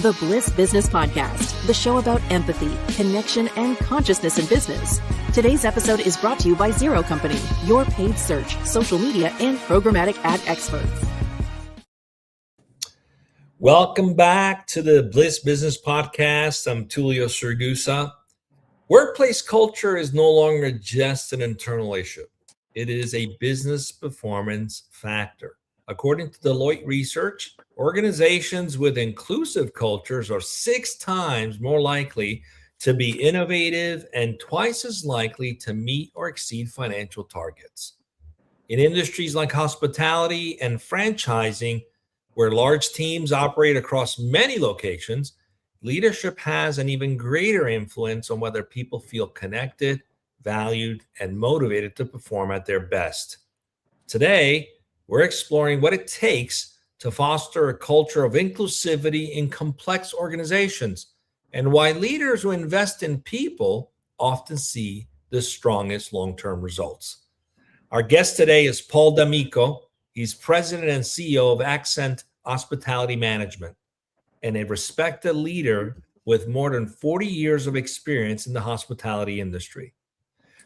The Bliss Business Podcast, the show about empathy, connection, and consciousness in business. Today's episode is brought to you by Zero Company, your paid search, social media, and programmatic ad experts. Welcome back to the Bliss Business Podcast. I'm Tulio Serdusa. Workplace culture is no longer just an internal issue. It is a business performance factor. According to Deloitte research, organizations with inclusive cultures are 6 times more likely to be innovative and twice as likely to meet or exceed financial targets. In industries like hospitality and franchising, where large teams operate across many locations, leadership has an even greater influence on whether people feel connected, valued, and motivated to perform at their best. Today, we're exploring what it takes to foster a culture of inclusivity in complex organizations and why leaders who invest in people often see the strongest long-term results. Our guest today is Paul Damico. He's president and CEO of Ascent Hospitality Management and a respected leader with more than 40 years of experience in the hospitality industry.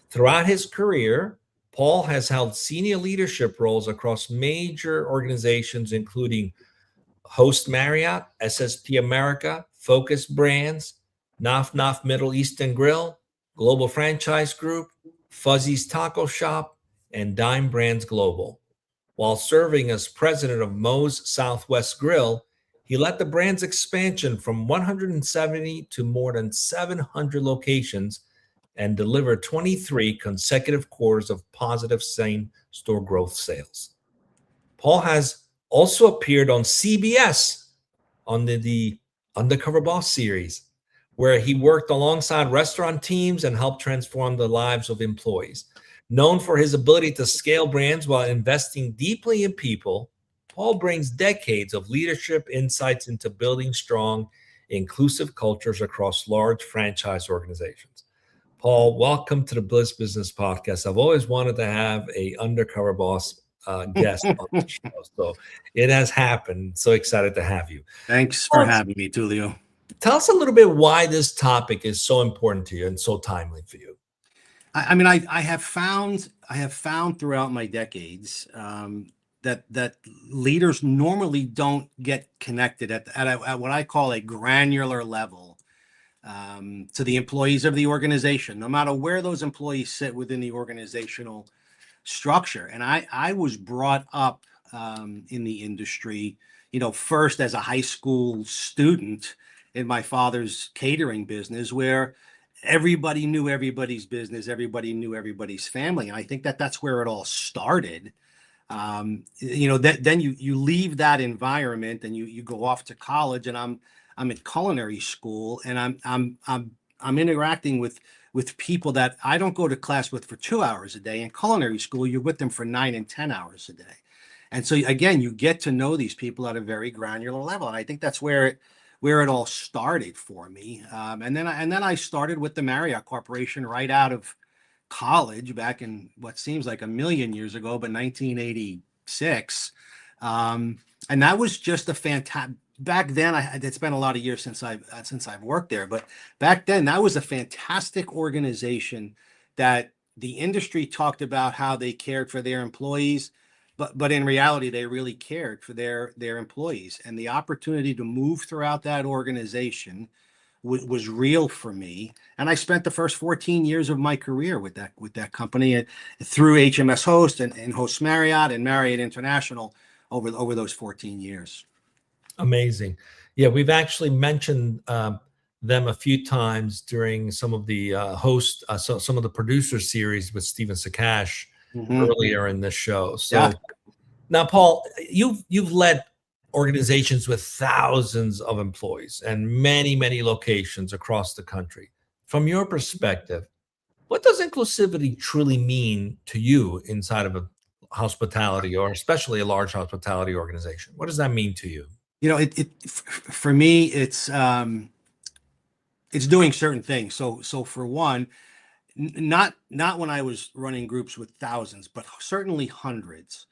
Throughout his career, Paul has held senior leadership roles across major organizations, including Host Marriott, SSP America, Focus Brands, Naf Naf Middle Eastern Grill, Global Franchise Group, Fuzzy's Taco Shop, and Dine Brands Global. While serving as president of Moe's Southwest Grill, he led the brand's expansion from 170 to more than 700 locations and delivered 23 consecutive quarters of positive same-store growth sales. Paul has also appeared on CBS on the Undercover Boss series, where he worked alongside restaurant teams and helped transform the lives of employees. Known for his ability to scale brands while investing deeply in people, Paul brings decades of leadership insights into building strong, inclusive cultures across large franchise organizations. Paul, welcome to the Bliss Business Podcast. I've always wanted to have a Undercover Boss guest on the show, so it has happened. So excited to have you. Thanks for having me, Tulio. Tell us a little bit why this topic is so important to you and so timely for you. I have found throughout my decades that leaders normally don't get connected at what I call a granular level to the employees of the organization, no matter where those employees sit within the organizational structure. And I was brought up in the industry, first as a high school student in my father's catering business, where everybody knew everybody's business, everybody knew everybody's family. And I think that's where it all started. Then you leave that environment and you go off to college, and I'm in culinary school, and I'm interacting with people that I don't go to class with for 2 hours a day. In culinary school, you're with them for 9 and 10 hours a day. And so again, you get to know these people at a very granular level. And I think that's where it all started for me. And then I started with the Marriott Corporation right out of college back in what seems like a million years ago, but 1986. And that was just a fantastic. Back then, it's been a lot of years since I've worked there, but back then that was a fantastic organization that the industry talked about how they cared for their employees, but in reality, they really cared for their employees. And the opportunity to move throughout that organization was real for me. And I spent the first 14 years of my career with that company through HMS Host and Host Marriott and Marriott International over those 14 years. Amazing. Yeah, we've actually mentioned them a few times during some of the some of the producer series with Stephen Sakash earlier in this show. So yeah. Now, Paul, you've led organizations with thousands of employees and many, many locations across the country. From your perspective, what does inclusivity truly mean to you inside of a hospitality, or especially a large hospitality organization? What does that mean to you? For me, it's doing certain things. So for one, not when I was running groups with thousands, but certainly hundreds.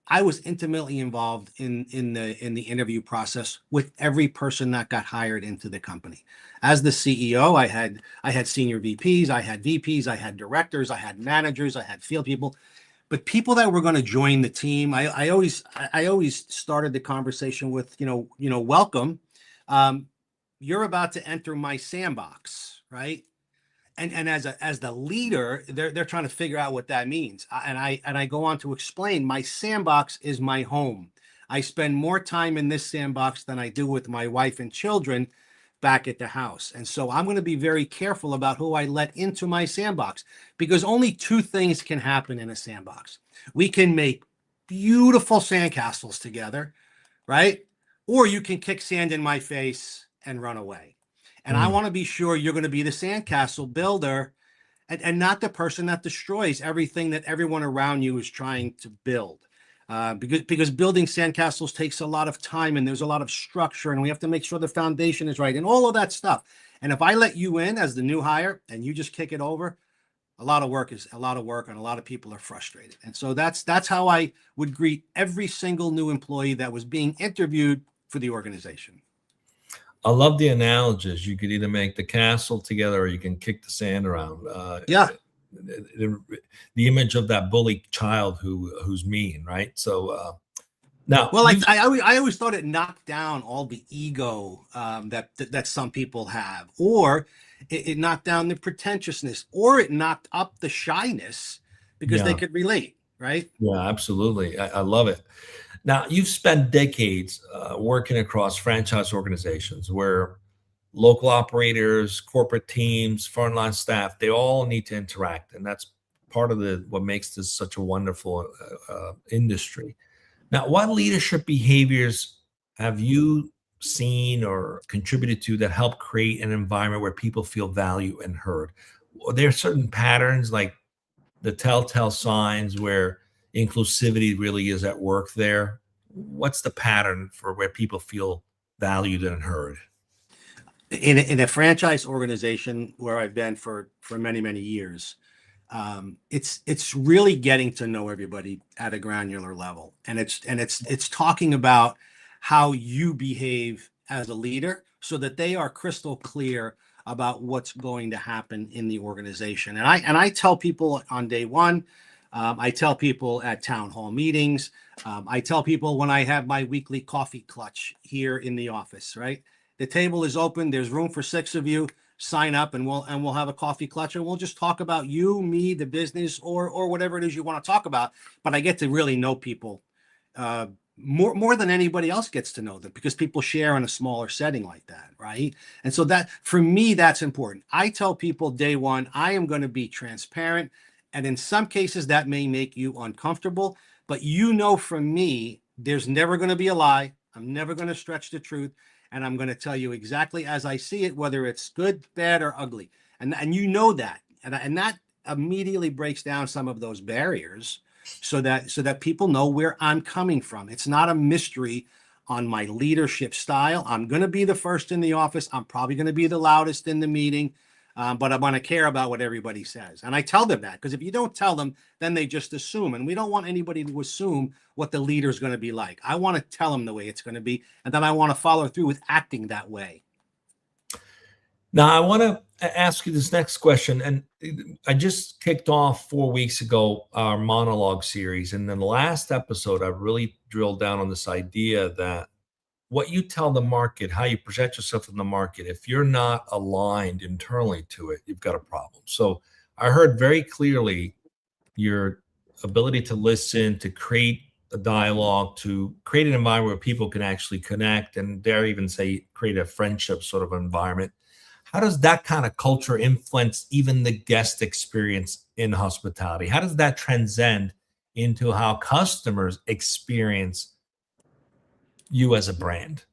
I was intimately involved in the interview process with every person that got hired into the company. As the CEO, I had senior VPs, I had VPs, I had directors, I had managers, I had field people. But people that were going to join the team, I always started the conversation with, welcome. You're about to enter my sandbox, right? And as the leader, they're trying to figure out what that means. And I go on to explain, my sandbox is my home. I spend more time in this sandbox than I do with my wife and children back at the house. And so I'm going to be very careful about who I let into my sandbox, because only two things can happen in a sandbox. We can make beautiful sandcastles together, right? Or you can kick sand in my face and run away. And I want to be sure you're going to be the sandcastle builder and not the person that destroys everything that everyone around you is trying to build. Because building sandcastles takes a lot of time, and there's a lot of structure, and we have to make sure the foundation is right and all of that stuff. And if I let you in as the new hire and you just kick it over, a lot of work, and a lot of people are frustrated. And so that's how I would greet every single new employee that was being interviewed for the organization. I love the analogies. You could either make the castle together or you can kick the sand around. The image of that bully child who's mean, right? So now, well, I always thought it knocked down all the ego that some people have, or it knocked down the pretentiousness, or it knocked up the shyness because they could relate, right? Yeah, absolutely. I love it. Now, you've spent decades working across franchise organizations where local operators, corporate teams, frontline staff, they all need to interact. And that's part of what makes this such a wonderful industry. Now, what leadership behaviors have you seen or contributed to that help create an environment where people feel valued and heard? Are there certain patterns, like the telltale signs where inclusivity really is at work there? What's the pattern for where people feel valued and heard? In a franchise organization where I've been for many, many years, it's really getting to know everybody at a granular level, and it's talking about how you behave as a leader so that they are crystal clear about what's going to happen in the organization. And I tell people on day one, I tell people at town hall meetings, I tell people when I have my weekly coffee clutch here in the office, right? The table is open. There's room for 6 of you. Sign up, and we'll have a coffee clutch, and we'll just talk about you, me, the business, or whatever it is you want to talk about. But I get to really know people more than anybody else gets to know them, because people share in a smaller setting like that, right? And so that, for me, that's important. I tell people day one, I am going to be transparent, and in some cases that may make you uncomfortable, but from me, there's never going to be a lie. I'm never going to stretch the truth. And I'm going to tell you exactly as I see it, whether it's good, bad, or ugly. And that. And that immediately breaks down some of those barriers so that people know where I'm coming from. It's not a mystery on my leadership style. I'm going to be the first in the office. I'm probably going to be the loudest in the meeting. But I want to care about what everybody says. And I tell them that, because if you don't tell them, then they just assume. And we don't want anybody to assume what the leader is going to be like. I want to tell them the way it's going to be. And then I want to follow through with acting that way. Now, I want to ask you this next question. And I just kicked off 4 weeks ago our monologue series. And in the last episode, I really drilled down on this idea that what you tell the market, how you present yourself in the market, if you're not aligned internally to it, you've got a problem. So I heard very clearly your ability to listen, to create a dialogue, to create an environment where people can actually connect, and dare even say create a friendship sort of environment. How does that kind of culture influence even the guest experience in hospitality? How does that transcend into how customers experience you as a brand?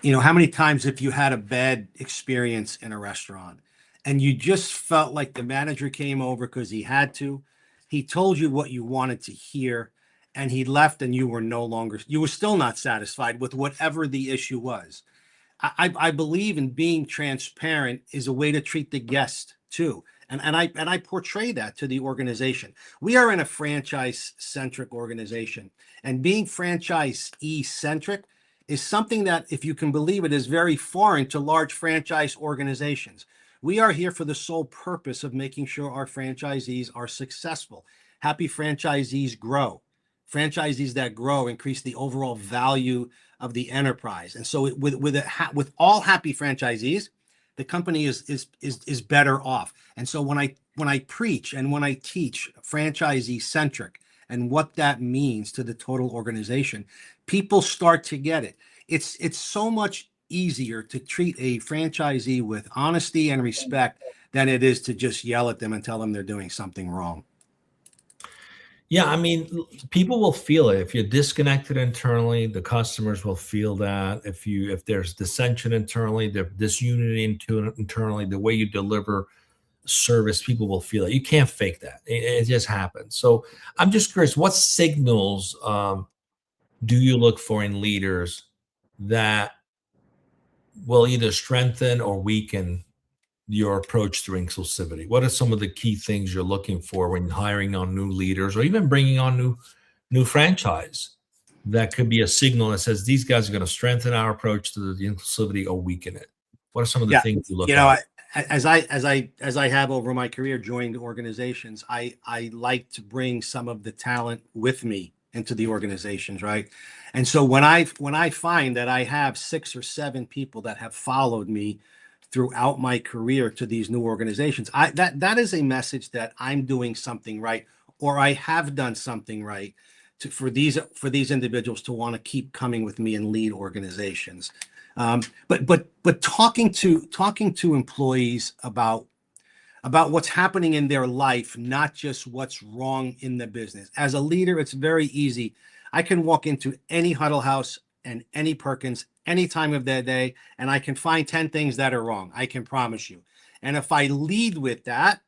How many times have you had a bad experience in a restaurant and you just felt like the manager came over because he had to, he told you what you wanted to hear, and he left, and you were still not satisfied with whatever the issue was? I believe in being transparent is a way to treat the guest too. And I portray that to the organization. We are in a franchise-centric organization, and being franchisee-centric is something that, if you can believe it, is very foreign to large franchise organizations. We are here for the sole purpose of making sure our franchisees are successful. Happy franchisees grow. Franchisees that grow increase the overall value of the enterprise. And so with all happy franchisees, the company is better off. And so when I preach and when I teach franchisee centric and what that means to the total organization, people start to get it. It's so much easier to treat a franchisee with honesty and respect than it is to just yell at them and tell them they're doing something wrong. Yeah, I mean, people will feel it. If you're disconnected internally, the customers will feel that. If there's dissension internally, the disunity internally, the way you deliver service, people will feel it. You can't fake that. It just happens. So I'm just curious, what signals do you look for in leaders that will either strengthen or weaken your approach to inclusivity? What are some of the key things you're looking for when hiring on new leaders or even bringing on new franchise that could be a signal that says these guys are going to strengthen our approach to the inclusivity or weaken it? What are some of the things you look at? As I have over my career joined organizations, I like to bring some of the talent with me into the organizations, right? And so when I find that I have 6 or 7 people that have followed me throughout my career to these new organizations, that is a message that I'm doing something right, or I have done something right for these individuals to want to keep coming with me and lead organizations. But talking to employees about what's happening in their life, not just what's wrong in the business. As a leader, it's very easy. I can walk into any Huddle House and any Perkins any time of the day, and I can find 10 things that are wrong. I can promise you. And if I lead with that,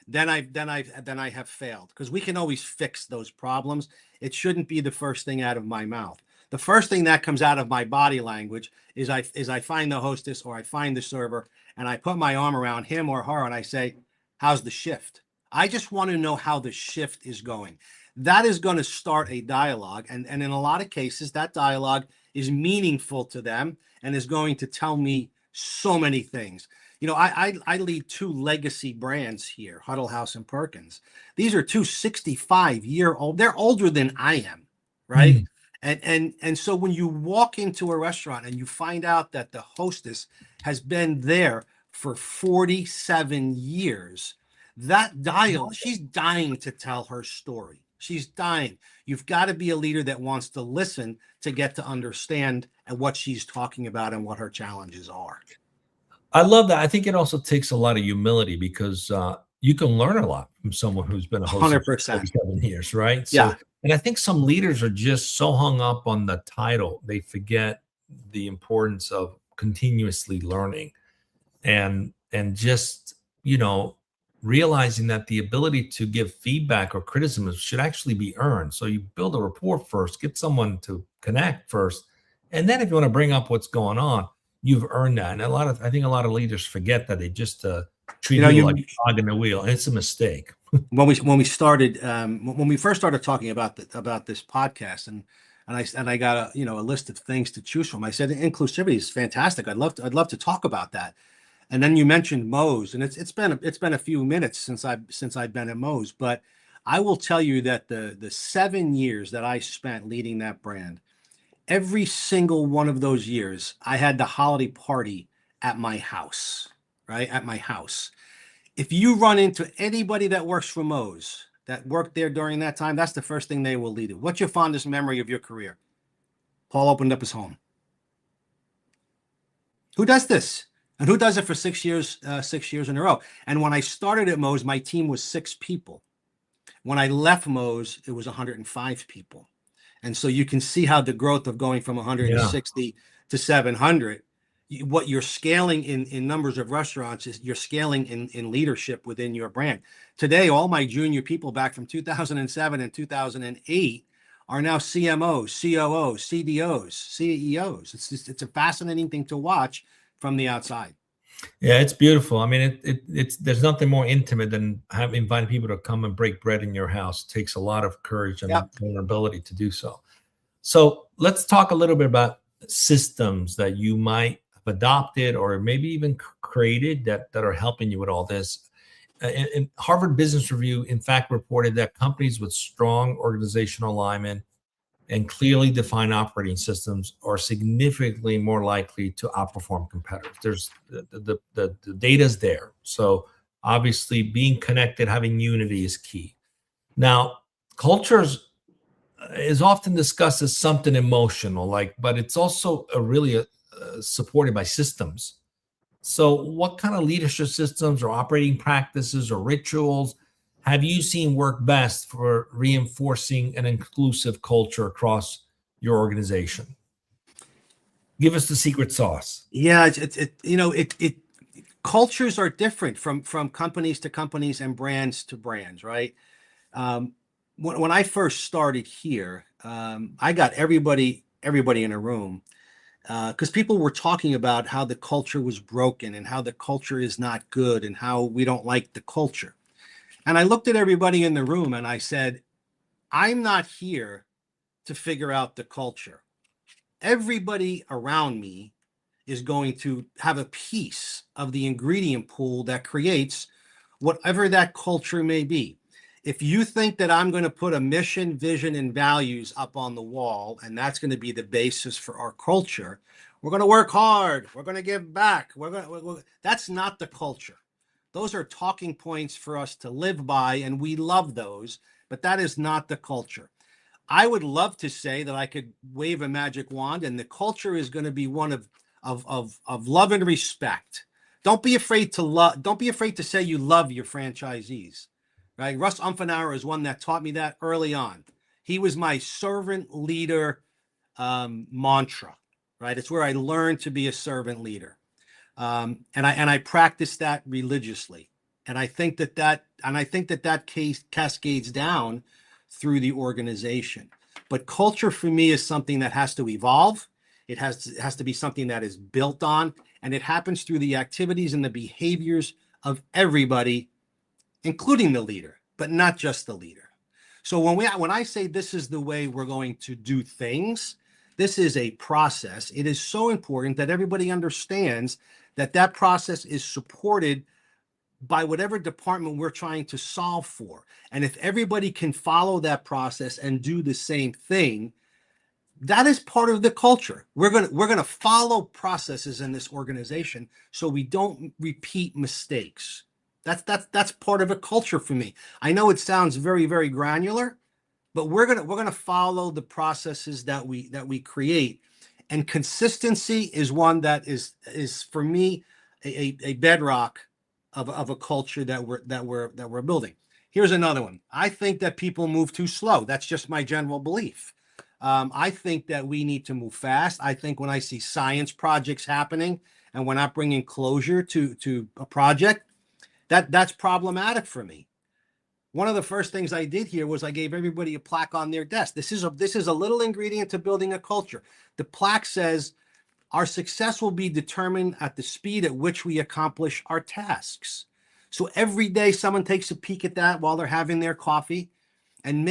then I have failed, because we can always fix those problems. It shouldn't be the first thing out of my mouth. The first thing that comes out of my body language is I find the hostess or I find the server and I put my arm around him or her and I say, "How's the shift?" I just want to know how the shift is going. That is going to start a dialogue. And in a lot of cases, that dialogue is meaningful to them and is going to tell me so many things. You know, I lead 2 legacy brands here, Huddle House and Perkins. These are 2 65-year-old. They're older than I am, right? And so when you walk into a restaurant and you find out that the hostess has been there for 47 years, she's dying to tell her story. She's dying. You've got to be a leader that wants to listen to get to understand what she's talking about and what her challenges are. I love that. I think it also takes a lot of humility, because you can learn a lot from someone who's been a host 100%. for 7 years, right? Yeah. And I think some leaders are just so hung up on the title, they forget the importance of continuously learning and just, realizing that the ability to give feedback or criticism should actually be earned. So you build a rapport first, get someone to connect first, and then if you want to bring up what's going on, you've earned that. And I think a lot of leaders forget that. They just treat you like a cog in the wheel, and it's a mistake. When we first started talking about this podcast, and I got a list of things to choose from, I said inclusivity is fantastic. I'd love to talk about that. And then you mentioned Moe's, and it's been a few minutes since I've been at Moe's, but I will tell you that the 7 years that I spent leading that brand, every single one of those years, I had the holiday party at my house, right? At my house. If you run into anybody that works for Moe's that worked there during that time, that's the first thing they will lead with. What's your fondest memory of your career? Paul opened up his home. Who does this? And who does it for 6 years, 6 years in a row? And when I started at Moe's, my team was 6 people. When I left Moe's, it was 105 people. And so you can see how the growth of going from 160 to 700, what you're scaling in numbers of restaurants is you're scaling in leadership within your brand. Today, all my junior people back from 2007 and 2008 are now CMOs, COOs, CDOs, CEOs. It's a fascinating thing to watch from the outside. Yeah, it's beautiful. I mean, it's there's nothing more intimate than inviting people to come and break bread in your house. It takes a lot of courage and Yep. vulnerability to do so. So let's talk a little bit about systems that you might have adopted or maybe even created that are helping you with all this. In Harvard Business Review, in fact, reported that companies with strong organizational alignment and clearly defined operating systems are significantly more likely to outperform competitors. There's the data's there. So obviously being connected, having unity is key. Now, cultures is often discussed as something emotional, but it's also really supported by systems. So what kind of leadership systems or operating practices or rituals have you seen work best for reinforcing an inclusive culture across your organization? Give us the secret sauce. Yeah, it cultures are different from companies to companies and brands to brands, right? When I first started here, I got everybody in a room because people were talking about how the culture was broken and how the culture is not good and how we don't like the culture. And I looked at everybody in the room and I said, I'm not here to figure out the culture. Everybody around me is going to have a piece of the ingredient pool that creates whatever that culture may be. If you think that I'm going to put a mission, vision, and values up on the wall, and that's going to be the basis for our culture, we're going to work hard, we're going to give back, that's not the culture. Those are talking points for us to live by, and we love those, but that is not the culture. I would love to say that I could wave a magic wand and the culture is going to be one of love and respect. Don't be afraid to love. Don't be afraid to say you love your franchisees, right? Russ Umfenauer is one that taught me that early on. He was my servant leader mantra, right? It's where I learned to be a servant leader. And I practice that religiously. And I think that case cascades down through the organization. But culture for me is something that has to evolve. It has to be something that is built on, and it happens through the activities and the behaviors of everybody, including the leader, but not just the leader. So when I say this is the way we're going to do things, this is a process. It is so important that everybody understands that that process is supported by whatever department we're trying to solve for. And if everybody can follow that process and do the same thing, that is part of the culture. We're going to follow processes in this organization so we don't repeat mistakes. That's part of a culture for me. I know it sounds very, very granular, but we're going to follow the processes that we create. And consistency is one that is for me a bedrock of a culture that we're building. Here's another one. I think that people move too slow. That's just my general belief. I think that we need to move fast. I think when I see science projects happening and we're not bringing closure to a project, that's problematic for me. One of the first things I did here was I gave everybody a plaque on their desk. This is a little ingredient to building a culture. The plaque says, our success will be determined at the speed at which we accomplish our tasks. So every day someone takes a peek at that while they're having their coffee. And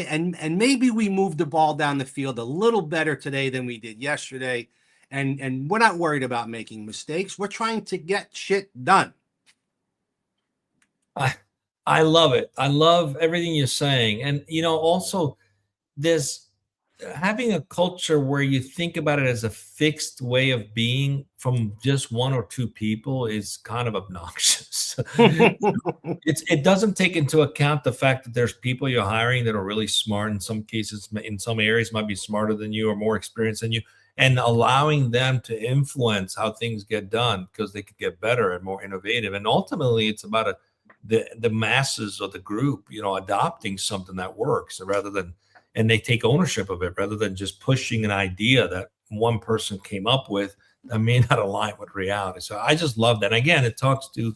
maybe we moved the ball down the field a little better today than we did yesterday. And we're not worried about making mistakes. We're trying to get shit done. I love it. I love everything you're saying. And, also this having a culture where you think about it as a fixed way of being from just one or two people is kind of obnoxious. It doesn't take into account the fact that there's people you're hiring that are really smart. In some cases, in some areas might be smarter than you or more experienced than you, and allowing them to influence how things get done because they could get better and more innovative. And ultimately it's about the masses of the group, adopting something that works and they take ownership of it rather than just pushing an idea that one person came up with that may not align with reality. So I just love that. And again, it talks to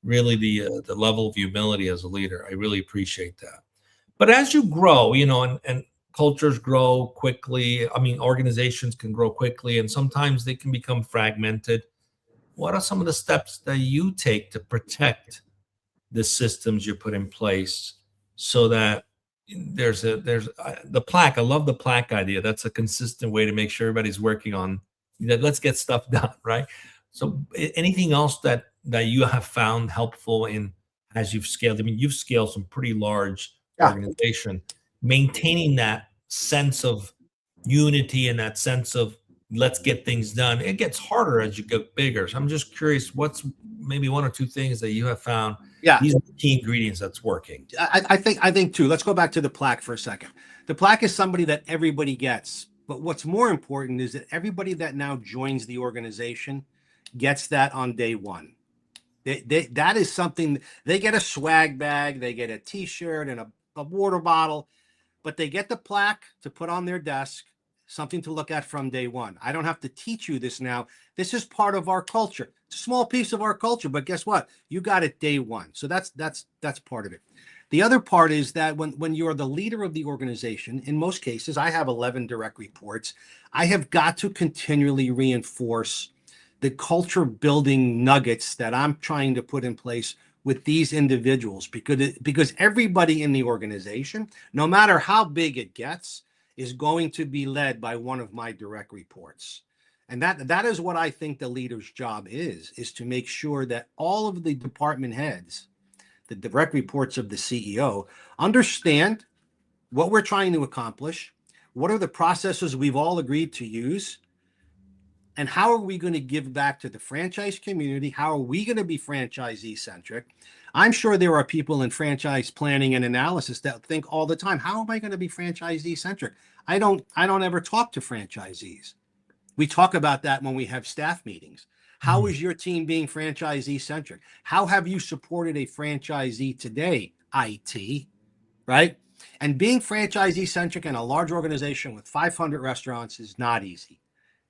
really the level of humility as a leader. I really appreciate that. But as you grow, and cultures grow quickly. I mean, organizations can grow quickly, and sometimes they can become fragmented. what are some of the steps that you take to protect the systems you put in place so that there's the plaque. I love the plaque idea. That's a consistent way to make sure everybody's working on that. Let's get stuff done, right? So anything else that you have found helpful in as you've scaled? I mean, you've scaled some pretty large organization, maintaining that sense of unity and that sense of let's get things done. It gets harder as you get bigger. So I'm just curious, what's maybe one or two things that you have found? These are the key ingredients that's working. I think too. Let's go back to the plaque for a second. The plaque is somebody that everybody gets, but what's more important is that everybody that now joins the organization gets that on day one. That is something. They get a swag bag, they get a T-shirt and a water bottle, but they get the plaque to put on their desk, something to look at from day one. I don't have to teach you this now. This is part of our culture. It's a small piece of our culture, but guess what? You got it day one. So that's part of it. The other part is that when you're the leader of the organization, in most cases, I have 11 direct reports. I have got to continually reinforce the culture building nuggets that I'm trying to put in place with these individuals, because everybody in the organization, no matter how big it gets, is going to be led by one of my direct reports. And that is what I think the leader's job is to make sure that all of the department heads, the direct reports of the CEO, understand what we're trying to accomplish, what are the processes we've all agreed to use, and how are we going to give back to the franchise community? How are we going to be franchisee-centric? I'm sure there are people in franchise planning and analysis that think all the time, how am I going to be franchisee-centric? I don't ever talk to franchisees. We talk about that when we have staff meetings. How is your team being franchisee-centric? How have you supported a franchisee today? IT, right? And being franchisee-centric in a large organization with 500 restaurants is not easy.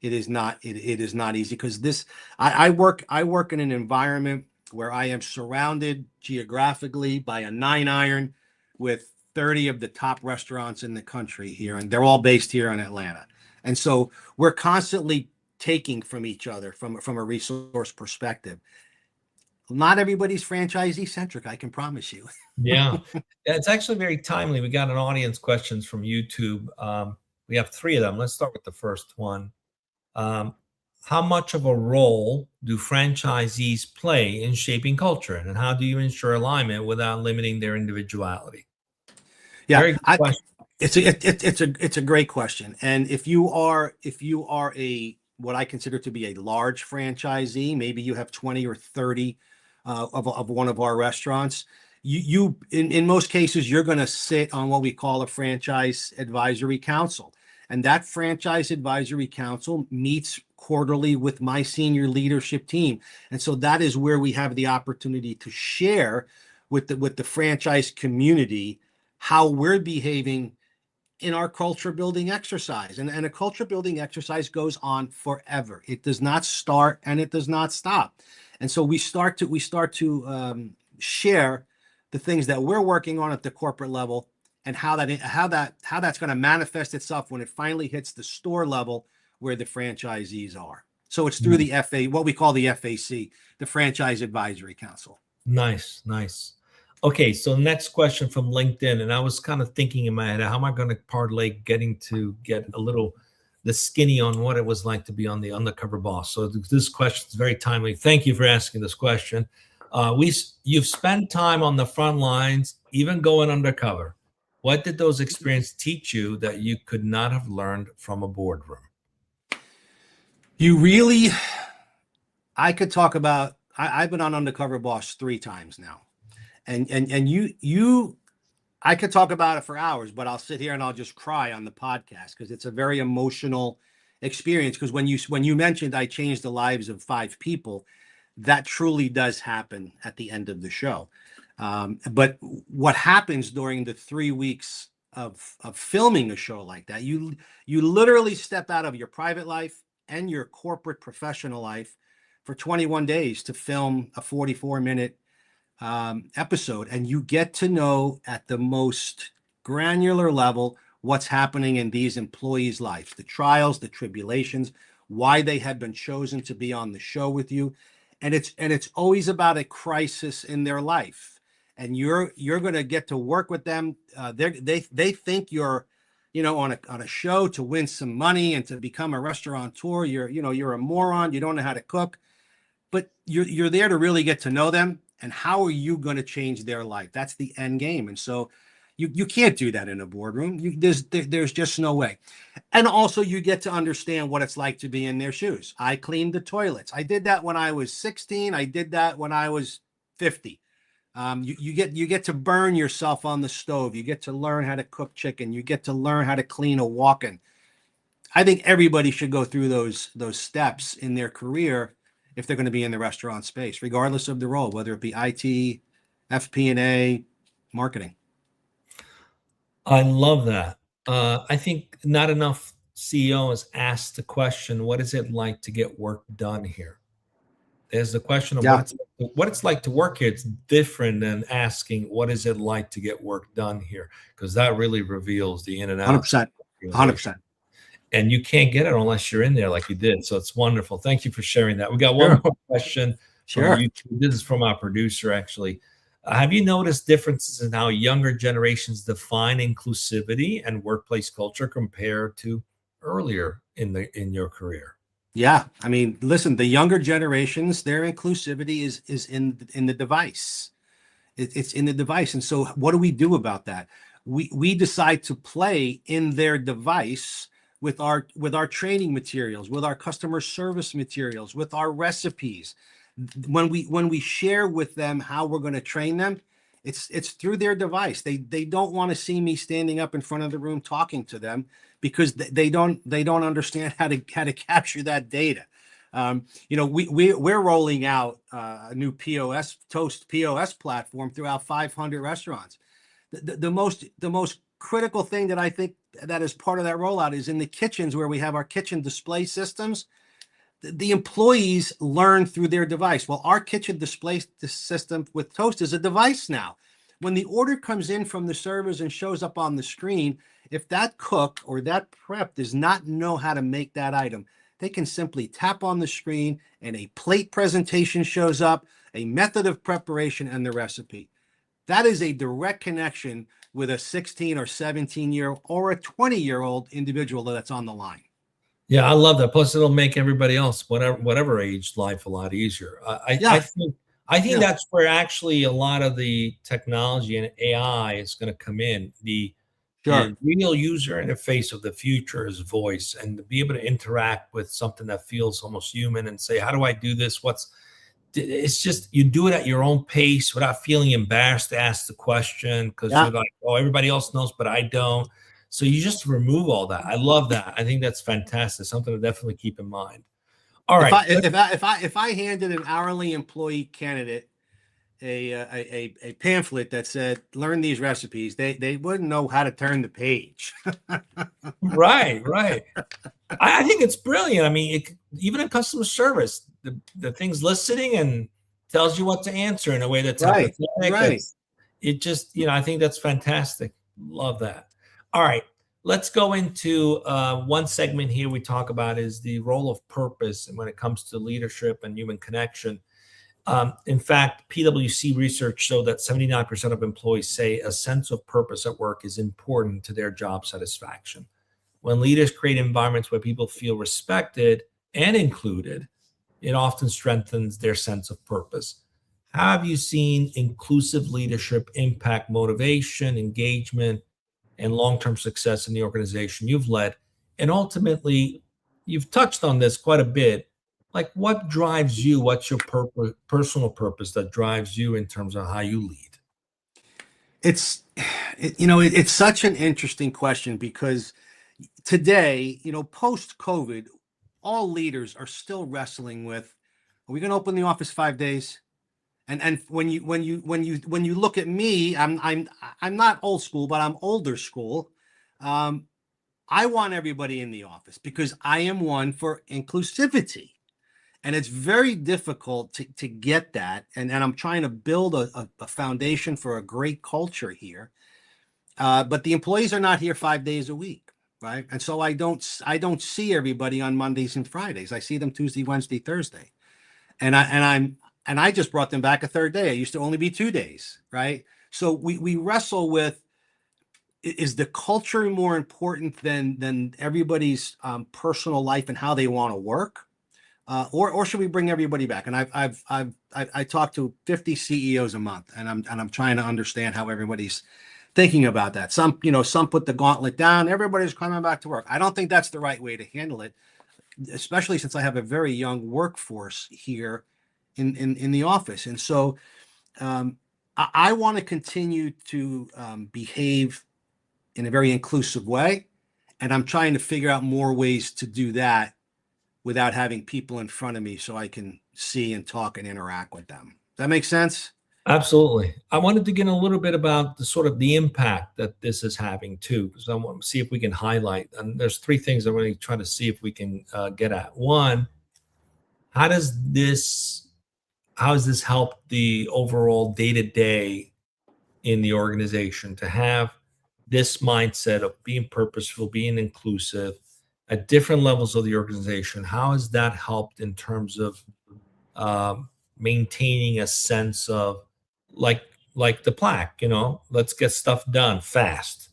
It is not easy because I work in an environment where I am surrounded geographically by a 9-iron with 30 of the top restaurants in the country here, and they're all based here in Atlanta. And so we're constantly taking from each other from a resource perspective. Not everybody's franchisee centric, I can promise you. Yeah, it's actually very timely. We got an audience questions from YouTube. We have 3 of them. Let's start with the first one. How much of a role do franchisees play in shaping culture, and how do you ensure alignment without limiting their individuality? Yeah, it's a great question. And if you are a what I consider to be a large franchisee, maybe you have 20 or 30 of one of our restaurants, you in most cases you're going to sit on what we call a franchise advisory council. And that franchise advisory council meets quarterly with my senior leadership team. And so that is where we have the opportunity to share with the franchise community how we're behaving in our culture building exercise. And a culture building exercise goes on forever. It does not start and it does not stop. And so we start to share the things that we're working on at the corporate level, and how that's going to manifest itself when it finally hits the store level where the franchisees are. So it's through the what we call the FAC, the Franchise Advisory Council. Nice. Okay, so next question from LinkedIn, and I was kind of thinking in my head, how am I going to parlay getting to get a little the skinny on what it was like to be on the Undercover Boss. So this question is very timely. Thank you for asking this question. You've spent time on the front lines, even going undercover. What did those experiences teach you that you could not have learned from a boardroom? I could talk about, I've been on Undercover Boss 3 times now. And I could talk about it for hours, but I'll sit here and I'll just cry on the podcast because it's a very emotional experience. Because when you mentioned I changed the lives of 5 people, that truly does happen at the end of the show. But what happens during the 3 weeks of filming a show like that, you literally step out of your private life and your corporate professional life for 21 days to film a 44-minute episode, and you get to know at the most granular level what's happening in these employees' lives, the trials, the tribulations, why they have been chosen to be on the show with you. and it's always about a crisis in their life, and you're going to get to work with them. They think you're, on a show to win some money and to become a restaurateur. You're a moron. You don't know how to cook, but you're there to really get to know them. And how are you going to change their life? That's the end game. And so you can't do that in a boardroom. There's just no way. And also you get to understand what it's like to be in their shoes. I cleaned the toilets. I did that when I was 16. I did that when I was 50. You get to burn yourself on the stove. You get to learn how to cook chicken. You get to learn how to clean a walk-in. I think everybody should go through those steps in their career if they're going to be in the restaurant space, regardless of the role, whether it be IT, FP&A, marketing. I love that. I think not enough CEOs ask the question, what is it like to get work done here? There's the question of what it's like to work here. It's different than asking, what is it like to get work done here? Because that really reveals the in and out. 100%. And you can't get it unless you're in there like you did. So it's wonderful. Thank you for sharing that. We got one more question. Sure. This is from our producer, actually. Have you noticed differences in how younger generations define inclusivity and workplace culture compared to earlier in your career? Yeah. I mean, listen, the younger generations, their inclusivity is in the device. It's in the device. And so what do we do about that? We decide to play in their device with our training materials, with our customer service materials, with our recipes. When we share with them how we're going to train them, it's through their device. They don't want to see me standing up in front of the room talking to them because they don't understand how to capture that data. We're rolling out a new Toast POS platform throughout 500 restaurants. The most critical thing that I think that is part of that rollout is in the kitchens where we have our kitchen display systems. The employees learn through their device. Well, our kitchen display system with Toast is a device now. When the order comes in from the servers and shows up on the screen, if that cook or that prep does not know how to make that item, they can simply tap on the screen and a plate presentation shows up, a method of preparation, and the recipe. That is a direct connection with a 16 or 17-year or a 20-year-old individual that's on the line. Yeah, I love that. Plus, it'll make everybody else, whatever age, life a lot easier. I think that's where actually a lot of the technology and AI is going to come in. The real user interface of the future is voice, and to be able to interact with something that feels almost human and say, how do I do this? It's just, you do it at your own pace without feeling embarrassed to ask the question because you're like, oh, everybody else knows, but I don't. So you just remove all that. I love that. I think that's fantastic. Something to definitely keep in mind. All right. If I handed an hourly employee candidate a pamphlet that said, learn these recipes, they wouldn't know how to turn the page. Right. I think it's brilliant. I mean, even in customer service, the thing's listening and tells you what to answer in a way that's right. It just, I think that's fantastic. Love that. All right, let's go into one segment here we talk about is the role of purpose and when it comes to leadership and human connection. In fact, PwC research showed that 79% of employees say a sense of purpose at work is important to their job satisfaction. When leaders create environments where people feel respected and included, it often strengthens their sense of purpose. How have you seen inclusive leadership impact motivation, engagement, and long-term success in the organization you've led? And ultimately, you've touched on this quite a bit. Like, what drives you? What's your personal purpose that drives you in terms of how you lead? It's such an interesting question because today, post-COVID, all leaders are still wrestling with, are we going to open the office 5 days? And when you look at me, I'm not old school, but I'm older school. I want everybody in the office because I am one for inclusivity, and it's very difficult to get that. And I'm trying to build a foundation for a great culture here. But the employees are not here 5 days a week, right? And so I don't see everybody on Mondays and Fridays. I see them Tuesday, Wednesday, Thursday. And I just brought them back a third day. It used to only be 2 days, right? So we wrestle with, is the culture more important than everybody's personal life and how they want to work, or should we bring everybody back? And I talk to 50 CEOs a month, and I'm trying to understand how everybody's thinking about that. Some put the gauntlet down. Everybody's coming back to work. I don't think that's the right way to handle it, especially since I have a very young workforce here in the office. And so I want to continue to behave in a very inclusive way. And I'm trying to figure out more ways to do that without having people in front of me so I can see and talk and interact with them. Does that make sense? Absolutely. I wanted to get a little bit about the sort of the impact that this is having too, because I want to see if we can highlight. And there's 3 things I'm really trying to see if we can get at. One, how has this helped the overall day-to-day in the organization to have this mindset of being purposeful, being inclusive at different levels of the organization? How has that helped in terms of maintaining a sense of like the plaque, let's get stuff done fast?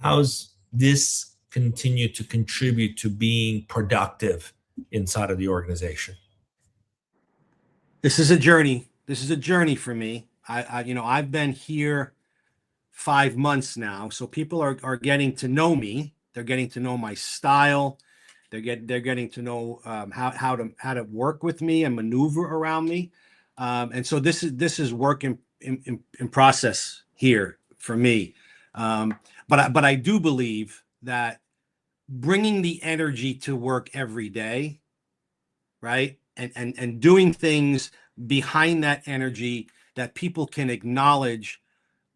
How's this continue to contribute to being productive inside of the organization? This is a journey. This is a journey for me. I've been here 5 months now, so people are getting to know me. They're getting to know my style. They're getting to know how to work with me and maneuver around me. And so this is work in process here for me. But I do believe that bringing the energy to work every day, right, and doing things behind that energy that people can acknowledge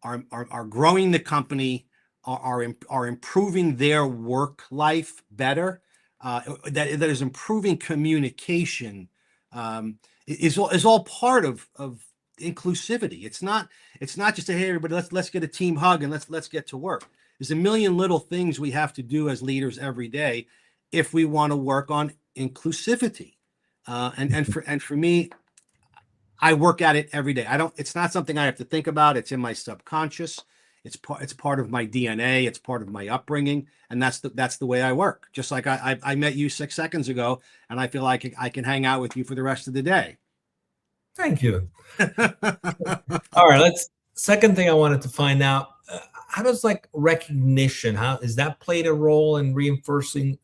are growing the company, are improving their work life better, that is improving communication, is all part of inclusivity. It's not just hey everybody, let's get a team hug and let's get to work. There's a million little things we have to do as leaders every day if we want to work on inclusivity. And for me, I work at it every day. It's not something I have to think about. It's in my subconscious. It's part of my DNA. It's part of my upbringing, and that's the way I work. Just like I met you 6 seconds ago, and I feel like I can hang out with you for the rest of the day. Thank you. All right. Second thing I wanted to find out, how does recognition, how is that played a role in reinforcing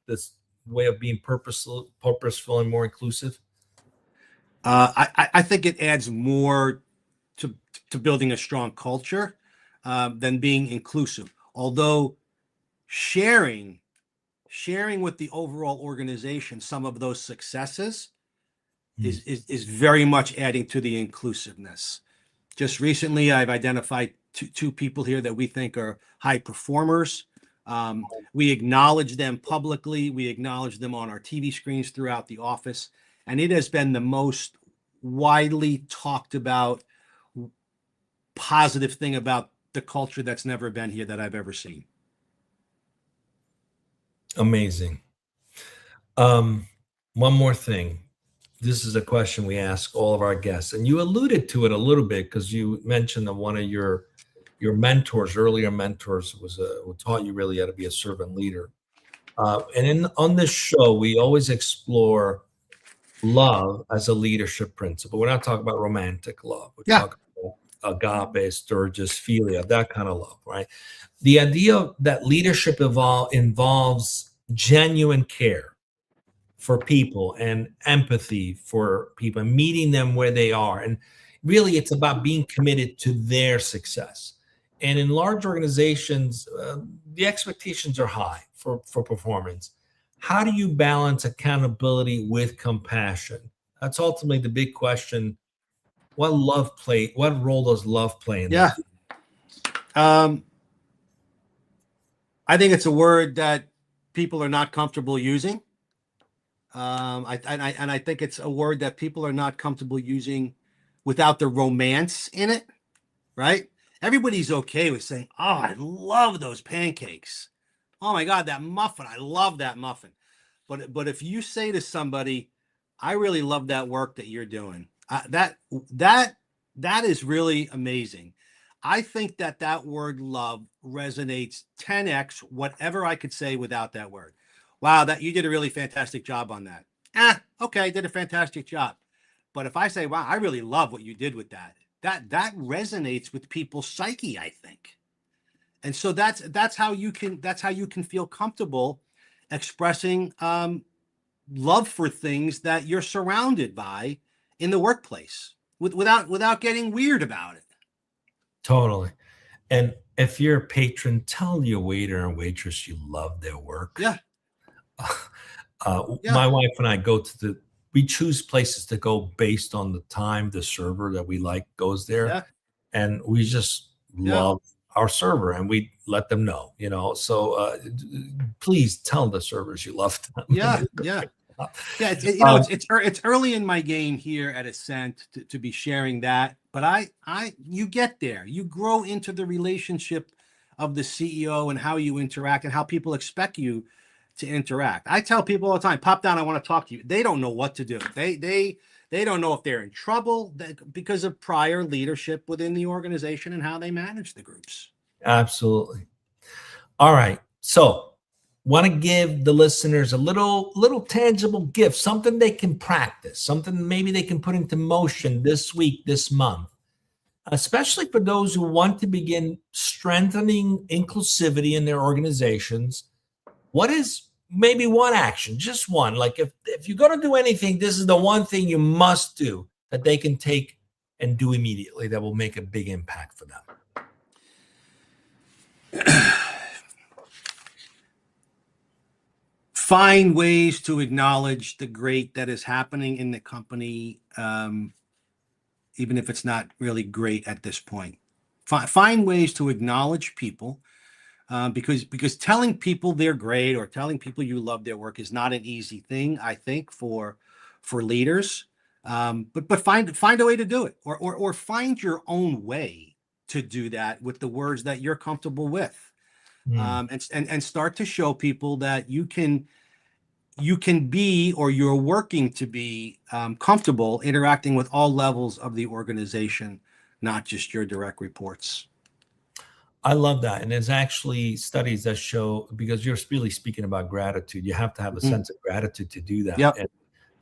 this way of being purposeful and more inclusive? I think it adds more to building a strong culture than being inclusive. Although sharing with the overall organization some of those successes is very much adding to the inclusiveness. Just recently, I've identified two people here that we think are high performers. We acknowledge them publicly. We acknowledge them on our TV screens throughout the office. And it has been the most widely talked about positive thing about the culture that's never been here that I've ever seen. Amazing. One more thing. This is a question we ask all of our guests, and you alluded to it a little bit because you mentioned that one of your earlier mentors who taught you really how to be a servant leader. And on this show, we always explore love as a leadership principle. We're not talking about romantic love. We're talking about agape, sturgis, philia, that kind of love, right? The idea that leadership involves genuine care for people and empathy for people and meeting them where they are. And really, it's about being committed to their success. And in large organizations, the expectations are high for performance. How do you balance accountability with compassion? That's ultimately the big question. What role does love play in that? I think it's a word that people are not comfortable using. I think it's a word that people are not comfortable using without the romance in it, right? Everybody's okay with saying, "Oh, I love those pancakes. Oh my God, that muffin. I love that muffin." But if you say to somebody, I really love that work that you're doing. That is really amazing. I think that word love resonates 10x whatever I could say without that word. Wow, that you did a really fantastic job on that. Okay, did a fantastic job. But if I say, wow, I really love what you did with that resonates with people's psyche, I think. And so that's how you can feel comfortable expressing love for things that you're surrounded by in the workplace without getting weird about it. Totally. And if you're a patron, tell your waiter and waitress you love their work. Yeah. My wife and I we choose places to go based on the time the server that we like goes there. Yeah. And we just love our server, and we let them know, so please tell the servers you love them. Yeah. It's early in my game here at Ascent to be sharing that, but you get there, you grow into the relationship of the CEO and how you interact and how people expect you to interact. I tell people all the time, pop down, I want to talk to you. They don't know what to do. They don't know if they're in trouble because of prior leadership within the organization and how they manage the groups. Absolutely. All right. So want to give the listeners a little tangible gift, something they can practice, something maybe they can put into motion this week, this month, especially for those who want to begin strengthening inclusivity in their organizations. What is maybe one action, just one? Like if you're going to do anything, this is the one thing you must do that they can take and do immediately that will make a big impact for them. Find ways to acknowledge the great that is happening in the company, even if it's not really great at this point. Find ways to acknowledge people, because telling people they're great or telling people you love their work is not an easy thing, I think, for leaders. But find a way to do it, or find your own way to do that with the words that you're comfortable with. And start to show people that you can be, or you're working to be, comfortable interacting with all levels of the organization, not just your direct reports. I love that. And there's actually studies that show, because you're really speaking about gratitude, you have to have a sense of gratitude to do that. Yep. And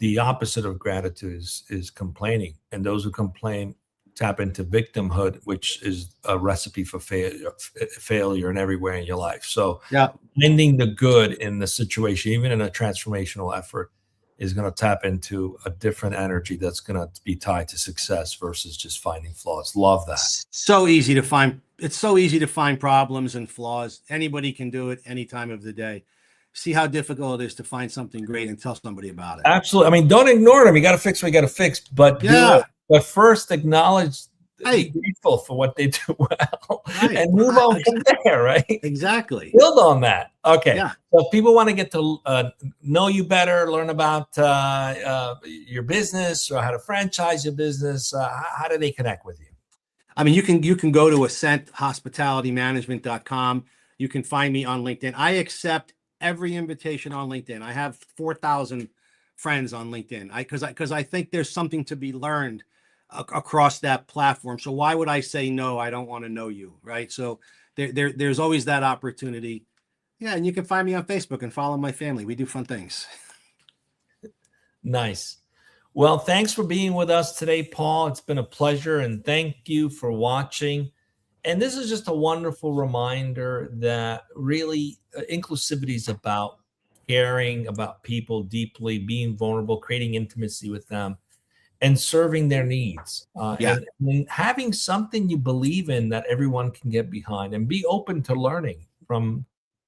the opposite of gratitude is complaining. And those who complain tap into victimhood, which is a recipe for failure in everywhere in your life. So finding the good in the situation, even in a transformational effort, is going to tap into a different energy that's going to be tied to success versus just finding flaws. Love that. So easy to find. It's so easy to find problems and flaws. Anybody can do it any time of the day. See how difficult it is to find something great and tell somebody about it. Absolutely. I mean, don't ignore them. You got to fix what you got to fix, but do it. But first, acknowledge, be grateful for what they do well, and move on from there, right? Exactly. Build on that. Okay. Yeah. So if people want to get to know you better, learn about your business or how to franchise your business, how do they connect with you? I mean, you can go to AscentHospitalityManagement.com. You can find me on LinkedIn. I accept every invitation on LinkedIn. I have 4,000 friends on LinkedIn because I think there's something to be learned across that platform. So why would I say no? I don't want to know you, right? So there's always that opportunity. Yeah, and you can find me on Facebook and follow my family. We do fun things. Nice. Well, thanks for being with us today, Paul. It's been a pleasure, and thank you for watching. And this is just a wonderful reminder that really inclusivity is about caring about people deeply, being vulnerable, creating intimacy with them, and serving their needs. And having something you believe in that everyone can get behind, and be open to learning from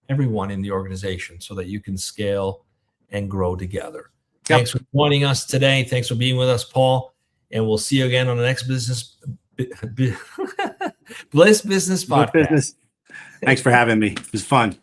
everyone in the organization so that you can scale and grow together. Yep. Thanks for joining us today. Thanks for being with us, Paul. And we'll see you again on the next Bliss Business Podcast. Thanks for having me. It was fun.